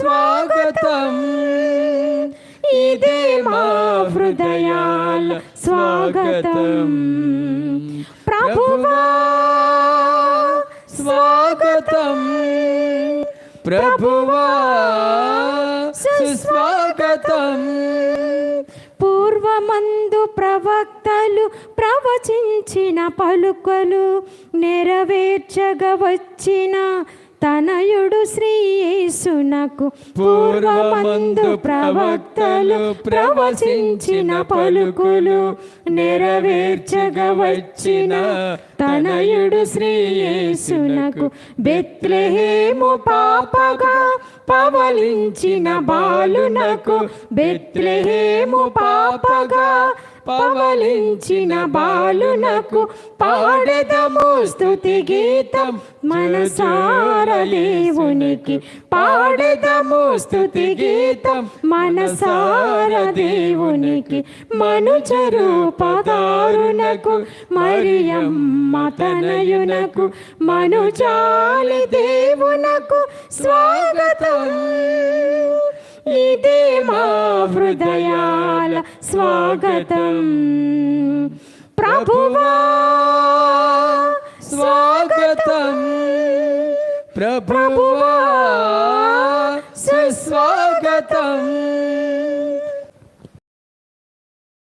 స్వాగతం, ఇదే మా హృదయాల స్వాగతం. ప్రభువా స్వాగతం, ప్రభువా సుస్వాగతం. పూర్వమందు ప్రవక్తలు ప్రవచించిన పలుకలు నెరవేర్చగా వచ్చిన తనయుడు శ్రీ యేసునకు. పూర్వమందు ప్రవక్తలు ప్రవచించిన పలుకులు నెరవేర్చగా వచ్చిన తనయుడు శ్రీ యేసునకు. బెత్లెహేము పాపగా పవలించిన బాలునకు, బెత్లెహేము పాపగా పవలించిన బాలునకు పాడెదము స్తుతి గీతం మనసార దేవునికి. పాడెదము స్తుతి గీతం మనసార దేవునికి. మనుజరూపధారునకు మరియమ్మ తనయునకు, మనుజాలి దేవునకు స్వాగతం, ఇదే మా హృదయాల స్వాగతం. ప్రభువా స్వాగతం, ప్రభువా